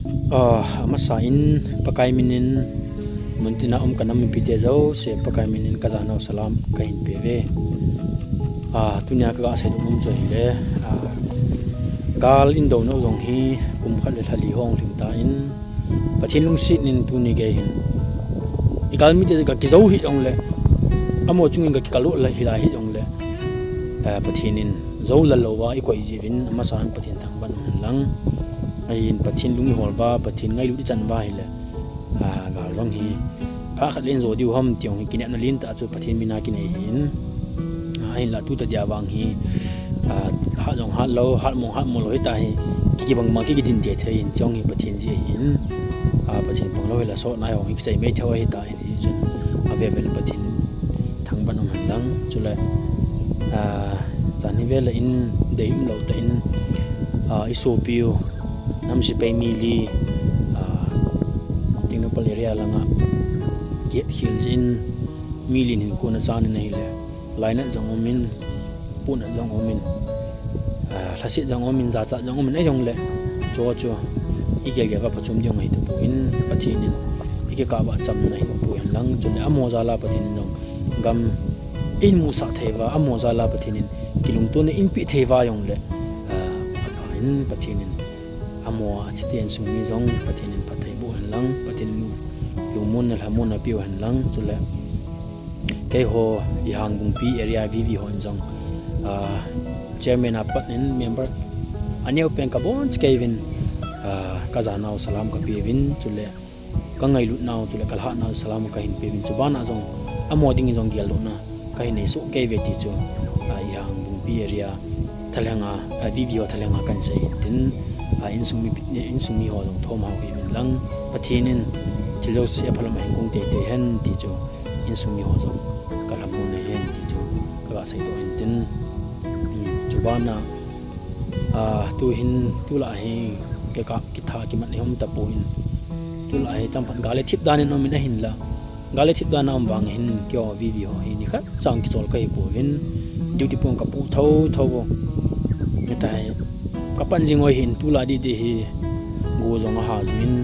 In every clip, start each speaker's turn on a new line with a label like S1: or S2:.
S1: Masain pakai minin muntina kanam pite zo se pakai minin kazana salam kain peve tunya ka sai dum zo hile gal indo no long hi kum khat le thali hong thing ta in pathin lung sit nin tuni ge hin igal mi de ka ki zo hi ong le amo chungin ka kalu la hi la hi ong le pathinin zo la lo wa i koi jivin masan pathin thang ban lang ai pathin lungi holba pathin ngai lu di chan ba hi le gal rong hi pha khat len zo diu hom tiong hi kinet na lin ta chu pathin mina ki nei hin ai la tu ta dia wang hi ha jong ha lo ha mo lo hi ta hi ki bang ma ki din de the in chong hi pathin ji hin pathin pang lo la so nai hong hi sei me thaw hi ta hi chun ave vel pathin thang ban on lang chu le chan hi vel in deim lo ta in isopiu nam si pay mili tingno area langa get hills in milin hin ko na chan na hile laina jang omin puna jang omin thasi jang omin za cha jang omin ai jong le cho ike ge ba pachum jong ai tu in pathinin ike ka ba cham na hi pu yan lang chun amo za la pathin jong gam in mu sa theva amo za la pathinin kilung tu ne in pi theva yong le in pathinin amo chitian sungmi jong pathinin pathai bu han lang pathin lumun na hamun na piu han lang chule ke ho i hang bung pi area vv hon jong chairman apat in member aneu pen ka bon kevin kazanau salam ka pevin chule ka ngai lut naw chule kalha naw salam ka hin pevin chubana jong amo ding jong gel na ka hin so ke ve ti chu i hang bung pi area thalanga vv ho thalanga kan sei tin in sumi ho dong thom ha hi min lang pathinin thilo se phalam hang kong te hen ti chu in sumi ho jong kalam mo ne hen ti chu ka sai to hin tin chubana tu hin tu la hi ke ka ki tha ki man hom ta po hin tu la hi tam phan gale thip dan no min hin la gale thip dan am wang hin kyo vv ho hi ni khat chang ki chol kai po hin duty pong ka pu tho bo ni tai kapan jing oi hin tu la di hi go jong ha zmin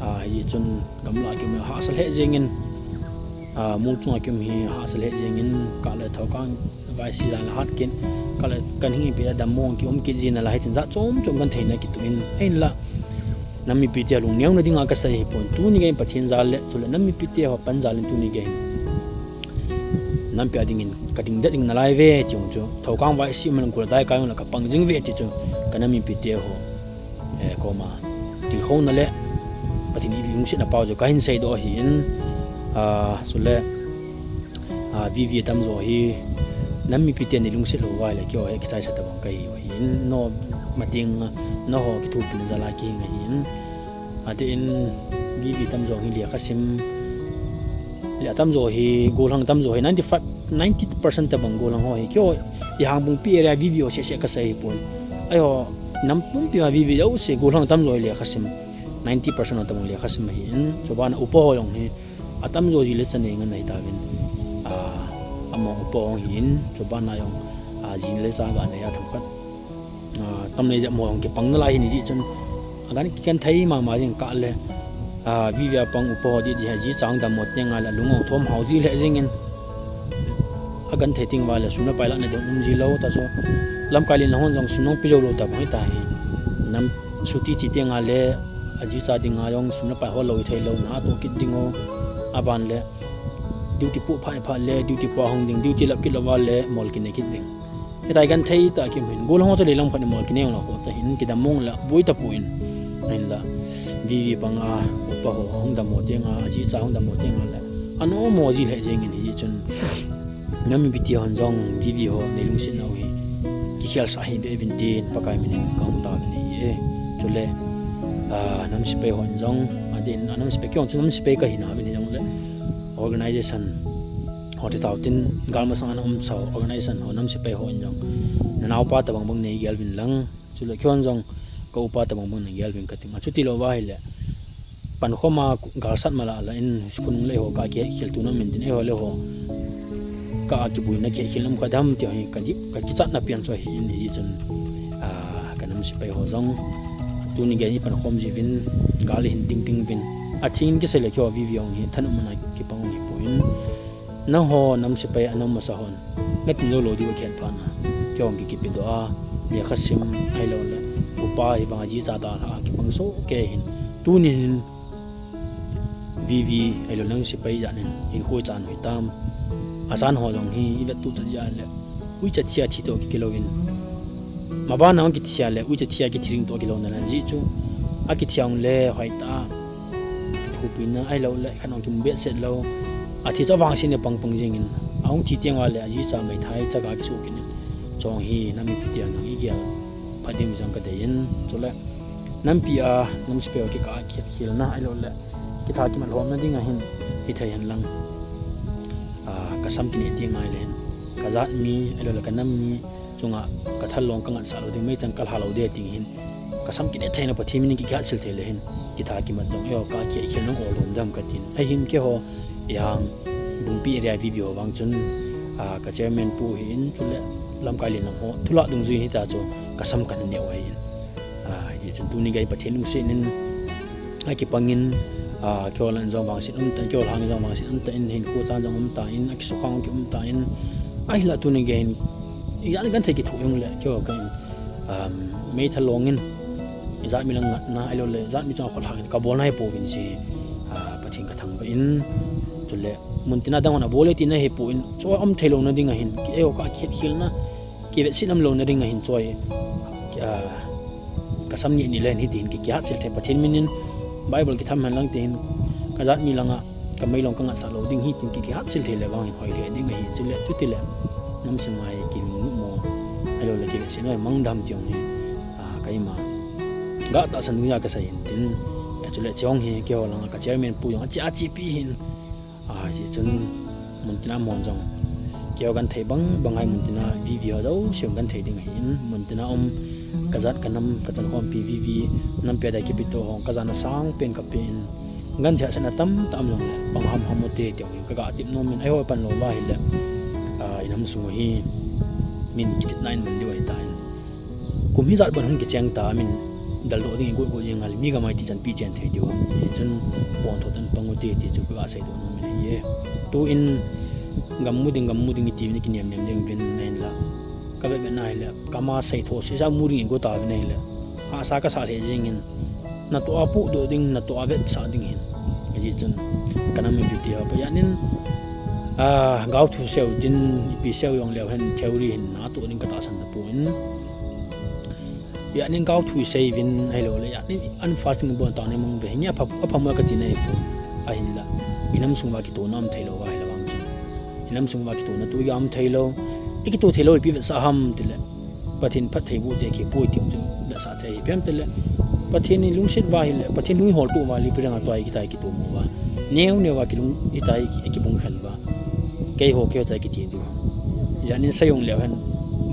S1: hi chun gamla ki me ha sal he jengin mu chung ki mi ha sal he jengin ka le thau kang vai si la hat kin ka le kan hi pe da mong ki ki jin la hi chen za chom kan theina ki tuin hein la nami pi te lung nyang na dinga ka sai pon tu ni ge pathin zal le chule nami pi te ho pan zal tu ni ge nam pya dingin cutting da ding na lai ve chong cho thau kang vai si man ko dai ka yong la ka pang jing ve ti cho kanami pi te ho koma til khon na le patin i lung sit na pau jo ka hin sei do hin sule vv tam zo hi nami pi te ni lung sit lo wa le kyo ki chai sa ta bang kai hin no mating no ho ki thu pin za la ki ngai hin ate in vv tam zo hi le khasim le tam zo hi golang tam zo hi 90% ta bang golang ho hi kyo i hang bung pi area vv o se ka sai pon ai ho nam pum pi vv au se golang tam zo le khasim 90% ta bang le khasim hin chobana upo yong hi atam zo ji le chane ngan nai ta bin amo upo hin chobana yong jin le sa ga ne ya tham khat tam ne ja mo ki pang na lai ni ji chun agan ki kan thai ma jing ka le vv pang upo di ji chang da mo tenga la lungong thom hauji le jingin agan thaiting wala sumna paila na dong ji lo ta so lam kalin hon jong sunong pi lo ta bhai ta hi nam suti chi tenga le aji sa dinga yong sumna pa ho lo thai lo na to kit dingo aban le duty pu pha le duty pa hong ding duty lap ki lo wa le mol ki ne kit ding etai gan thai ta ki min gol ho to le lam khan mol ki ne na ko ta hin ki da mong la boi ta puin hin la vv panga pa ho hong da mo tenga aji sa hong da mo tenga le ano mo ji le jeng ni chun nami biti hon jong vv ho ne lung sin au hi ki khial sa hi be bin tin pakai min kam ta ni e chule nam si pe hon jong adin nam si pe kyong nam si pe ka hi na bin jong le organization hoti tautin galma sang an so organization ho nam si pe hon jong nanaw pa ta bang nei gel bin lang chule kyon jong ko pa ta bang nei gel bin ka ting chuti lo wa hi le pan khoma gal sat mala la in skun le ho ka ke khil tu na min din e ho le ho ka ki bui na ke khilam ka dam ti hi ka ji ka ki chat na pian cho hi ni chun ka nam si pe ho jong tu ni ge ni pan khom ji vin gali hin ting ting vin a thing ki se le kyo video hi thanu mana ki pang ni poin na ho nam se pe anam ma sa hon na tin lo di wa khen pa na kyo ngi ki pi do a le khasim ai lo le upa hi ba ji za da ha ki pang so ke hin tu ni hin vivi ai lo nang se pe ya nen hin khoi chan hoi tam asan ho jong hi i tu cha ya le ui cha chia thi to ki kilowin ma ba na ki chia le ui cha chia ki thiring to ki lo na ji chu a ki thiang le hoi ta thu pi na ai lo le khanong kim be set lo a thi to wang sin ne pang pang jing in aung thi tiang wa le ji cha mai thai cha ga ki su ki ne chong hi na mi pi tiang i gya phadim jang ka de yin to le nam pi a nam speo ki ka khit khil na ai lo le ki tha ki man hom na ding a hin hi thai han lang kasam ki ne ti ngai len kazat mi elo la kanam mi chunga kathal long kangan sa lo de mai chang kal halo de ting hin kasam ki ne thaina pathi mi ki kha sil thele hin ki tha ki man jong yo ka ki khen no ol dom dam ka tin ai hin ke ho yang bung pi area video wang chun ka chairman pu hin chule lam ka le nam ho thula dung zui hi ta cho kasam kan ne wai hin ye chun tu ni gai pathen lu se nin ai ki pangin kyo lan zong bang sin ta kyo lang zong bang sin ta in hin ko chan jong ta in ak so khang ki ta in ai la tu ni gain ya gan thei ki thu yong le kyo kan me tha longin izat mi lang na ai lo le zat mi chang khol ha ka bol nai po win si pathin ka thang ba in chule mun tina dang na bole tin he po in cho am thei lo na ding a hin ki eo ka khet khil na ki be sinam lo na ding a hin choi ka sam ni ni len hi tin ki kya chil the pathin minin Bible ki tham han lang tin ka zat mi langa ka mai long ka nga sa lo ding hi tin ki hat sil the le wang hoi le ding hi chile chu ti le nam sim mai ki nu mo ai lo le ki se no mang dam tiong hi kai ma ga ta san ya ka sa yin tin chule chong hi ke langa ka chairman pu yong cha chi pi hin ji chun mun tina mon jong ke gan thei bang bangai mun tina video do siam gan thei ding hin mun tina kazat kanam kachan hom pvv nam pe da ki pito hong kazana sang pen ka pen ngan thya sana tam long le pang ham hamote tiang ka ga tip no min ai ho pan lo wa hi le inam su hi min ki chit nine min diwa ta kum hi zat ban hung ki chang ta min dal do ding go jeng al mi ga mai ti chan pi chen thei diwa chun pon tho tan pangu te ti chu ga sai do no min ye to in gam mu ding ti ni ki nem ding vin nen la ka be nai le kama sai tho se sa muri go ta nei le sa ka sa le jing in na to apu do ding na to avet sa ding hin ji chun kana mi bi ha pa yanin gau thu seo din pi seo yong le hen theory hin na to ning ka ta san da pu in yanin gau thu sei vin ai lo le yanin an fasting bon ta ne mong be nya pa ma ka ti nei pu a hin la inam sung wa ki to nam thai lo wa la wang chun inam sung wa ki to na tu yam thai lo iki to thelo pi sa ham tile pathin phat thei bu de ki poi tim chu da sa thei pem tile pathin ni lungsit wa hi le pathin lung hol tu ma li pirang atwai ki tai ki to mo wa neu wa ki lung i tai ki bung khan ba kei ho ke tai ki ti du yanin sayong le han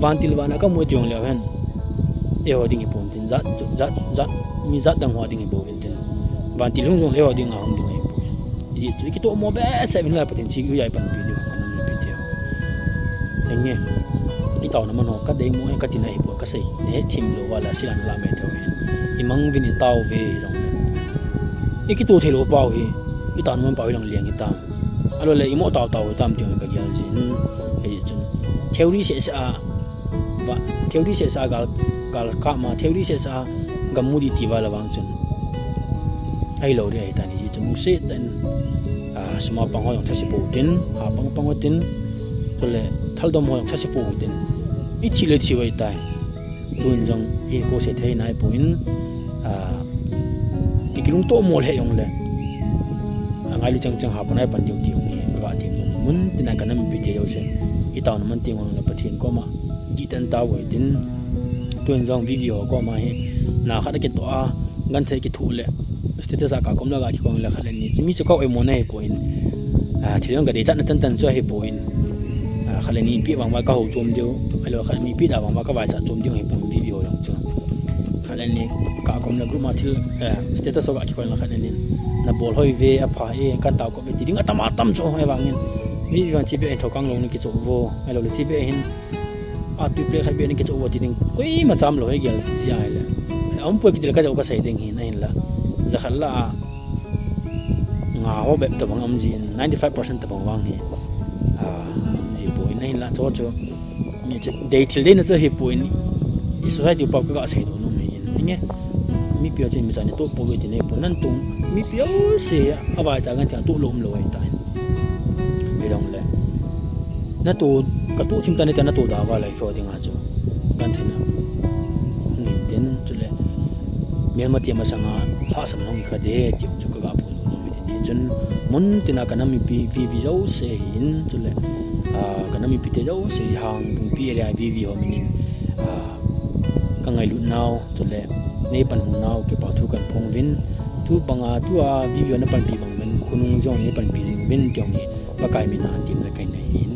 S1: van til wa na ka mo tiong le han e ho ding i pon tin zat mi zat dang ho ding i bo vel tin van til lung le ho ding a hong ding i bo ji chu ki to mo be sa bin la pathin chi yu yai pan pi du nghe đi tàu nó mà nó cắt đấy mỗi cắt thì này bộ cắt sấy để thìm đồ là xí làm mẹ thôi thì mang vinh tàu về rồi cái tổ thể lộ bao thì cái tàu nó bao lần liền cái tàu alo lấy mỗi tàu tam tiếng cái gì cái chân theo đi sẽ và theo đi sẽ gal cả mà theo đi sẽ gam mua đi tiba là vang chân ai lâu đấy tại vì chân mua xe tên semua pangho yang thasi po tin pangho tin tole thaldom ho yang thasi po tin i chile chiwai tai tuin jong i ko se thei nai poin ikilung to mol he yong le angai li chang ha panai pan diu ti ong ni ga ti mun tin ka nam pi te yo se i taw man ti ngong na pathin ko ma gi tan ta wai tin tuin jong video ko ma he na kha ke to a gan thei ki thu le status ka kom la ga ki kong la khala ni mi chu ko e mo nei poin thilong ga de chat na tan tan cho he poin khala ni pi wang ma ka ho chom dio alo khala mi pi da wang ma ka vai cha chom dio he poin video yong chu khala ni ka kom la group ma thil status ga ki kong la khala ni na bol hoi ve a pha e kan taw ko be ti ding atama tam cho he wang in mi wan chi be thokang lo ni ki cho vo alo le chi be hin a tu play kha be ni ki cho wo ti ding koi ma cham lo he gel ji ai le ông bôi cái cái cái ding hin này là zakhalla ngao bẹp tập bằng ông gì 95% tập bằng vang hi gì bôi này là cho như day till day nó chơi hiệp bôi ni society pa ka sai do no me nghe mi pio trên mi sa ni to po ge ni po nan tung mi pio se avai sa gan ta tu lom lo ai tai ni dong le na tu ka tu chim ta ni ta na tu da wa lai kho ding a chu gan thina ni den chu le me ma ti ma sa nga ha sam nong kha de ti chu ka ga po no mi ni chun mun tina ka na mi pi vi zo se hin chu le ka na mi pi te zo se hang bung pi ria vi ho mi ni ka ngai lu nau chu le nei pan hu nau ke pa thu kan phong vin tu banga tu a video na pan pi bang men khunung jong nei pan pi jing vin tiong ni pa kai mi na tim na kai nei in